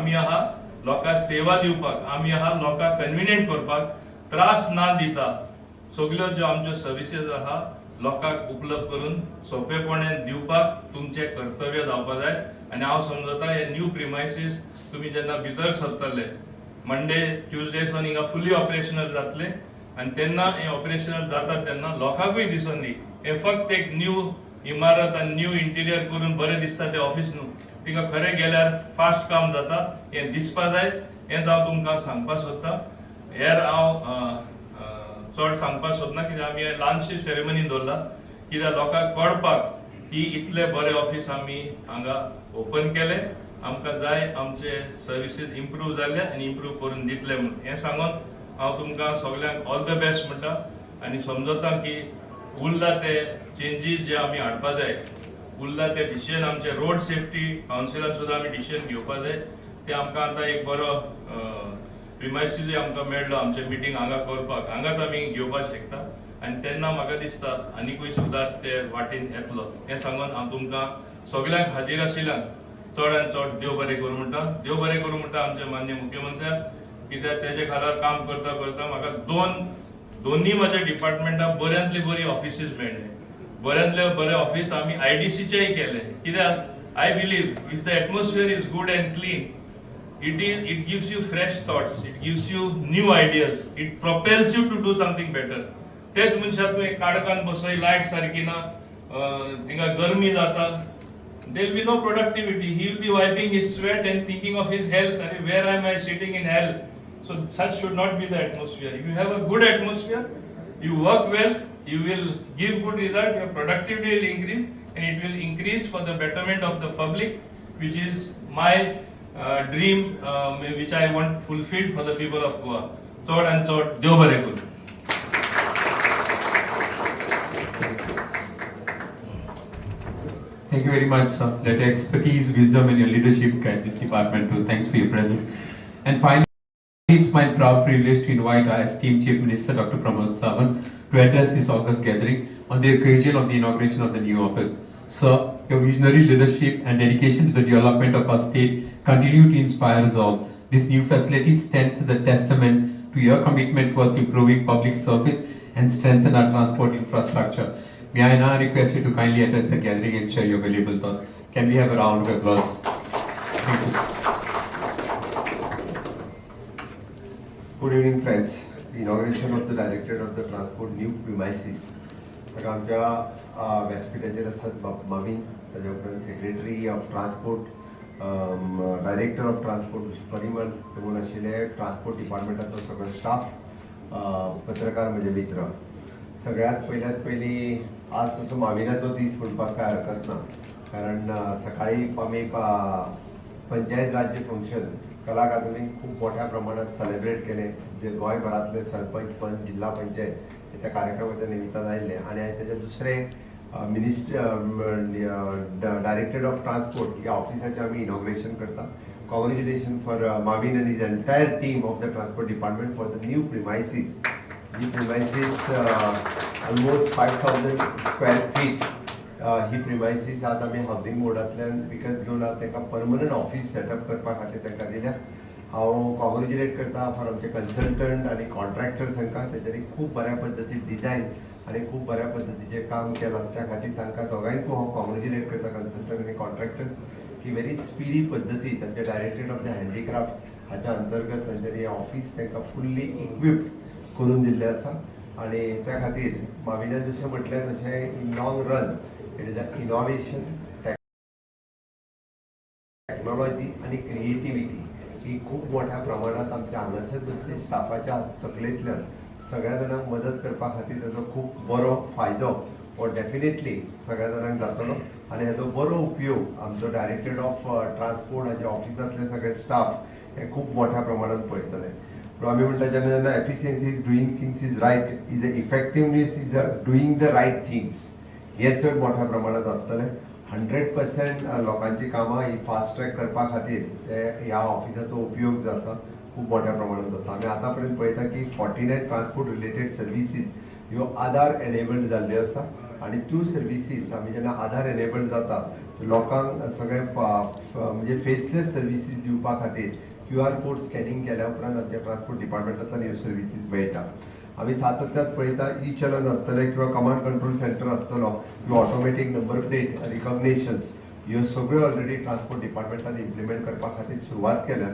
आमी आहा लोकांक सेवा दिवपाक, आमी आहा लोकांक कन्विनियंट करपाक, त्रास ना दिता सगळ्यो ज्यो आमच्यो सर्विसेस आहा लोकांक उपलब्ध करून सोपेपणान दिवपाक तुमचे कर्तव्य जावपा जाय. आनी हांव समजता हे न्यू प्रिमायसीस तुमी जेन्ना भितर सरतले मंडे ट्युजडे सावन हिंगा फुल्ली ऑपरेशनल जातले आनी तेन्ना हे ऑपरेशनल जाता तेन्ना लोकांकूय दिसून दी हे फक्त एक न्यू इमारत आनी न्यू इंटिरियर करून बरें दिसता ते ऑफिस न्हू, तिंगा खरें गेल्यार फास्ट काम जाता हे दिसपा जाय. हेंच हांव तुमकां सांगपाक सोदतां. हेर हांव चड सांगपाक सोदना कित्याक आमी ल्हानशी सेरेमनी दवरला कित्याक लोकांक कळपाक की इतले बरें ऑफिस आमी हांगा ओपन केले, आमकां जाय आमचे सर्विसीस इम्प्रूव जाल्ले आनी इम्प्रूव करून दितले म्हणून हें सांगून हांव तुमकां सगळ्यांक ऑल द बेस्ट म्हणटा आनी समजता की उरला ते चेंजीस जे आमी हाडपा जाय, उरला ते डिसिजन आमचे रोड सेफ्टी कावन्सिलान सुद्दां आमी डिसिजन घेवपा जाय. ते आमकां आतां एक बरो प्रिमायसीस आमकां मेळ्ळो आमचे मिटींग हांगा करपाक, हांगाच आमी घेवपाक शकता आनी तेन्ना म्हाका दिसता आनीकूय सुद्दां ते वाटेन येतलो. हें सांगून हांव तुमकां सगळ्यांक हाजीर आशिल्ल्यांक चड आनी चड देव बरें करूं म्हणटा. देव बरें करूं म्हणटा आमचे माननीय मुख्यमंत्र्याक, कित्याक तेजे खाला काम करता करता म्हाका दोन्ही म्हज्या डिपार्टमेंटाक बऱ्यांतली बरी ऑफिसीस मेळ्ळे. बऱ्यांतले बरे ऑफिस आमी आयडीसीचेय केले कित्याक I believe if the atmosphere is good end clean it gives you fresh thoughts, it gives you new ideas, it propels you to do something better. तेच मनशाक तूं एक काडकान बसय लायट सारकी ना थिंगा गरमी जाता, there will be no productivity. He will be wiping his sweat and thinking of his health. Where am I sitting in hell? So such should not be the atmosphere. If you have a good atmosphere, you work well, you will give good result, your productivity will increase and it will increase for the betterment of the public, which is my dream, which I want fulfilled for the people of Goa. Chod and chod, Dev bare kuru. Thank you very much, sir. Let your expertise, wisdom, and your leadership guide this department too. Thanks for your presence. And finally, it's my proud privilege to invite our esteemed Chief Minister, Dr. Pramod Sawant, to address this August gathering on the occasion of the inauguration of the new office. Sir, your visionary leadership and dedication to the development of our state continue to inspire us all. This new facility stands as a testament to your commitment towards improving public service and strengthen our transport infrastructure. May I now request you to kindly address the gathering and share your valuable thoughts. Can we have a round of applause? Thank you, sir. Good evening, friends. The inauguration of the Directorate of the Transport new premises. आमच्या व्यासपीठाचेर आसात मवीन, ताजे उपरांत secretary of transport, director of transport Parimal, समोर आशिल्ले transport डिपार्टमेंटाचो सगळो staff, पत्रकार म्हजे मित्र. सगळ्यात पयली आज तसो माविनाचो दीस म्हणपाक काय हरकत ना, कारण सकाळी आमी पंचायत राज्य फंक्शन कला अकादमीन खूप मोठ्या प्रमाणात सेलिब्रेट केले, जे गोंयभरातले सरपंच पंच जिल्हा पंचायत त्या कार्यक्रमाच्या निमित्तान आयिल्ले. आनी आयज तेजे दुसरे डायरेक्टरेट ऑफ ट्रान्सपोर्ट ह्या ऑफिसाचें आमी इनॉग्रेशन करता. Congratulations for Mauvin and his entire team of the transport department for the new premises. जी प्रिमायसीस ऑलमोस्ट 5000 स्क्वेअर फीट ही प्रिमायसीस आज आमी हावसिंग बोर्डांतल्यान विकत घेवन तांकां परमनंट ऑफिस सेटअप करपा खातीर तांकां दिल्या. हांव कॉंग्रॅच्युलेट करता फॉर आमचे कन्सल्टंट आनी कॉन्ट्रॅक्टर्स हांकां. तेंच्यांनी खूब बऱ्या पद्दतीन डिझायन आनी खूब बऱ्या पद्दतीचें काम केलां. त्या खातीर तांकां दोगांयकूय हांव कॉंग्रॅच्युलेट करता, कन्सल्टंट आनी कॉन्ट्रॅक्टर्स, की व्हेरी स्पिडी पद्दतीन तांचे डायरेक्टरेट ऑफ द हँडीक्राफ्ट हाच्या अंतर्गत तांच्यांनी ऑफिस तांकां फुल्ली इक्विप्ड करून दिल्लें आसा. आनी त्या खातीर माविनान जशें म्हटलें तशें in long run it is a innovation, technology आनी क्रिएटिविटी ही खूप मोठ्या प्रमाणात आमच्या हांगासर बसले स्टाफाच्या तकलेंतल्यान सगळ्या जाणांक मदत करपा खातीर ताजो खूब बरो फायदो हो डेफिनेटली सगळ्या जाणांक जातलो. आनी हाजो बरो उपयोग आमचो डायरेक्टरेट ऑफ ट्रान्सपोर्ट हाच्या ऑफिसांतले सगळे स्टाफ हे खूप मोठ्या प्रमाणात पळयतले. आमी म्हणटा जेन्ना जेन्ना efficiency is doing things is right, is the effectiveness is doing the right things, हे चड मोठ्या प्रमाणात आसतलें. 100% लोकांची कामां ही फास्ट ट्रॅक करपा खातीर ह्या ऑफिसाचो उपयोग जाता, खूब मोठ्या प्रमाणात जाता. आमी आतां पर्यंत पळयता की 49 ट्रान्सपोर्ट रिलेटेड सर्विसीस ह्यो आधार एनेबल्ड जाल्ल्यो आसा. आनी त्यो सर्विसीस आमी जेन्ना आधार एनेबल्ड जाता लोकांक सगळे म्हणजे फेसलेस सर्विसीस दिवपा खातीर QR कोड स्कॅनिंग केल्या उपरांत आमच्या ट्रान्सपोर्ट डिपार्टमेंटांतल्यान ह्यो सर्विसीस मेळटा. आमी सातत्यान पळयता ई चलन आसतलें किंवा कमांड कंट्रोल सेंटर आसतलो किंवा ऑटोमॅटीक नंबर प्लेट रिकॉग्निशन्स ह्यो सगळ्यो ऑलरेडी ट्रान्सपोर्ट डिपार्टमेंटान इम्प्लिमेंट करपा खातीर सुरवात केल्या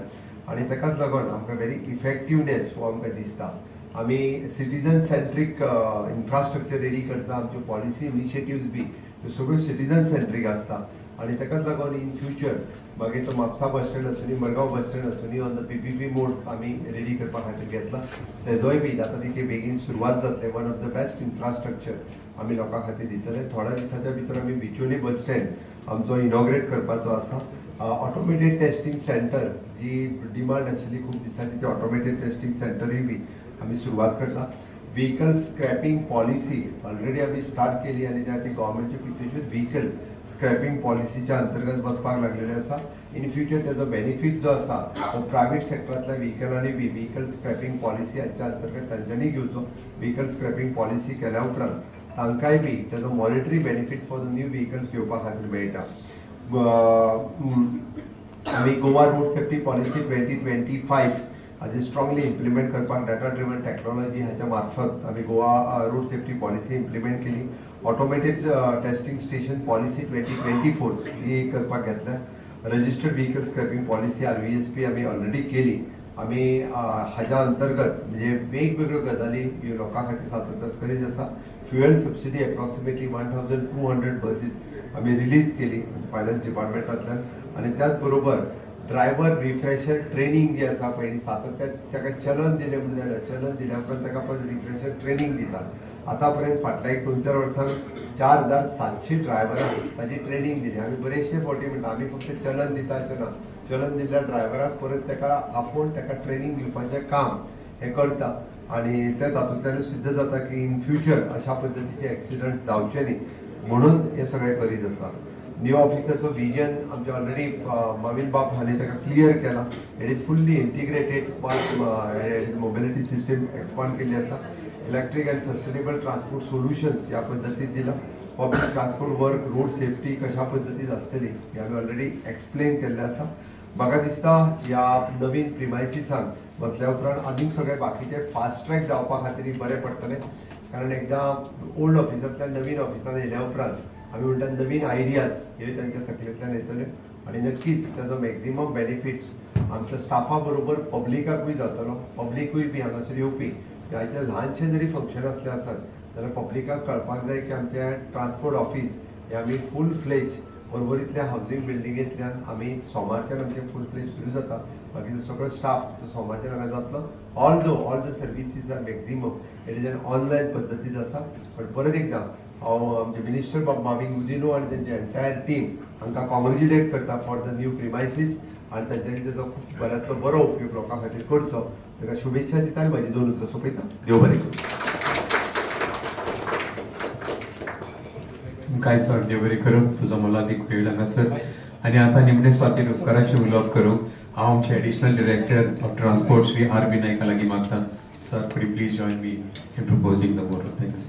आनी ताकाच लागून आमकां व्हेरी इफेक्टिवनेस हो आमकां दिसता. आमी सिटीजन सेंट्रीक इन्फ्रास्ट्रक्चर रेडी करता. आमच्यो पॉलिसी इनिशिएटिव्स बी ह्यो सगळ्यो सिटीजन सेंट्रीक आसता आनी ताकाच लागून इन फ्युचर मागीर तो म्हापसा बस स्टँड आसूनी मडगांव बस स्टँड आसूनी ऑन द PPP मोड आमी रेडी करपा खातीर घेतला. तेजोय बी जाता तितके बेगीन सुरवात जातले. One of the best infrastructure आमी लोकां खातीर दितले. थोड्या दिसाच्या भितर आमी बिचोली बस स्टँड आमचो इनॉग्रेट करपाचो आसा. ऑटोमेटेड टेस्टिंग सेंटर जी डिमांड आशिल्ली खूब दिसांनी, ती ऑटोमेटेड टेस्टिंग सेंटरूय बी आमी सुरवात करता. व्हेकल स्क्रॅपिंग पॉलिसी ऑलरेडी आमी स्टार्ट केली आनी त्या ती गव्हर्मेंटच्यो कितल्योश्योच व्हेकल स्क्रॅपिंग पॉलिसीच्या अंतर्गत वचपाक लागलेले आसा. इन फ्युचर तेजो बेनिफीट जो आसा तो प्रायवेट सेक्टरांतल्या व्हेकलांनी बी व्हेकल स्क्रॅपिंग पॉलिसी हाच्या अंतर्गत तांच्यांनी घेवचो. व्हेकल स्क्रॅपिंग पॉलिसी केल्या उपरांत तांकांय बी तेजो monetary benefits for the new vehicles घेवपा खातीर मेळटा. आमी गोवा रोड सेफ्टी पॉलिसी 2025 हाजी स्ट्रॉंगली इम्प्लिमेंट करपाक डाटा ड्रिवन टेक्नॉलॉजी हाच्या मार्फत आमी Goa road safety policy implement केली. ऑटोमेटेड टेस्टिंग स्टेशन पॉलिसी 2024 ही करपाक घेतल्या. Registered vehicle scrapping policy RVSP आमी ऑलरेडी केली. आमी हाच्या अंतर्गत म्हणजे वेगवेगळ्यो गजाली ह्यो लोकां खातीर सातत्यान करीत आसा. फ्युएल सबसिडी एप्रॉक्सिमेटली 1200 बसीस आमी रिलीज केली फायनान्स डिपार्टमेंटांतल्यान आनी त्याच बरोबर ड्रायव्हर रिफ्रेशर ट्रेनिंग जी आसा पळय सातत्यान ताका चलन दिलें म्हणून जालें. चलन दिल्या उपरांत ताका परत रिफ्रेशर ट्रेनिंग दिता. आतां पर्यंत फाटल्या 2-4 वर्सांत 4700 ड्रायव्हरांक ताची ट्रेनिंग दिली. आमी बरेचशे फावटी म्हणटा आमी फक्त चलन दिता अशें ना. चलन दिल्ल्या ड्रायव्हराक परत ताका आफोवन ताका ट्रेनिंग दिवपाचें काम हें करता आनी ते तातूंतल्यान सिद्ध जाता की इन फ्युचर अशा पद्दतीचे एक्सिडंट जावचे न्ही म्हणून हे सगळें करीत आसा. न्यू ऑफिसाचो विजन आमचे ऑलरेडी मामीन बाब हांणी ताका क्लियर केला. It is fully integrated smart mobility system expand केल्ली आसा. Electric and sustainable transport solutions ह्या पद्दतीन दिला. Public transport work road safety कशा पद्दतीन आसतली हे आमी ऑलरेडी एक्सप्लेन केल्लें आसा. म्हाका दिसता ह्या नवीन प्रिमायसिसान वतल्या उपरांत आनीक सगळे बाकीचे फास्ट ट्रॅक जावपा खातीर बरें पडटलें. कारण एकदां ओल्ड ऑफिसांतल्यान नवीन ऑफिसान येयल्या उपरांत आमी म्हणटा नवीन आयडियाज ह्यो तांच्या तकलेंतल्यान येतल्यो आनी नक्कीच ताजो मॅक्झिमम बेनिफिट्स आमच्या स्टाफा बरोबर पब्लिकाकूय जातलो. पब्लिकूय बी हांगासर येवपी हाचे ल्हानशे जरी फंक्शन आसले आसत जाल्यार पब्लिकाक कळपाक जाय की आमचे ट्रान्सपोर्ट ऑफिस हे आमी फूल फ्लेज परवरींतल्या हावजींग बिल्डिंगेंतल्यान आमी सोमारच्यान आमचें फूल फ्लेज सुरू जाता. बाकीचो सगळो स्टाफ सोमारच्यान हांगा जातलो. All the services are maximum it is an online पद्दतीन आसा. पण परत एकदां हांव आमचे मिनिस्टर माविन गुदिनो आनी तेंचे एंटायर टीम हांकां कॉंग्रेच्युलेट करता फॉर द न्यू प्रिमायसीस आनी तांच्यांनी तेजो खूब बऱ्यांतलो बरो उपयोग लोकां खातीर करचो. ताका शुभेच्छा दिता आनी म्हजी 2 उतरां सोंपयता. देव बरें करूं. कांयच देव बरें करूं. तुजो मोलादीक वेळ हांगासर आनी आतां निमणे सुवातेर उपकाराचें उलोवप करूं हांव आमचे additional director of transport Shri RB नायका लागीं मागता. सर, कुड you please join me in proposing the vote of thanks.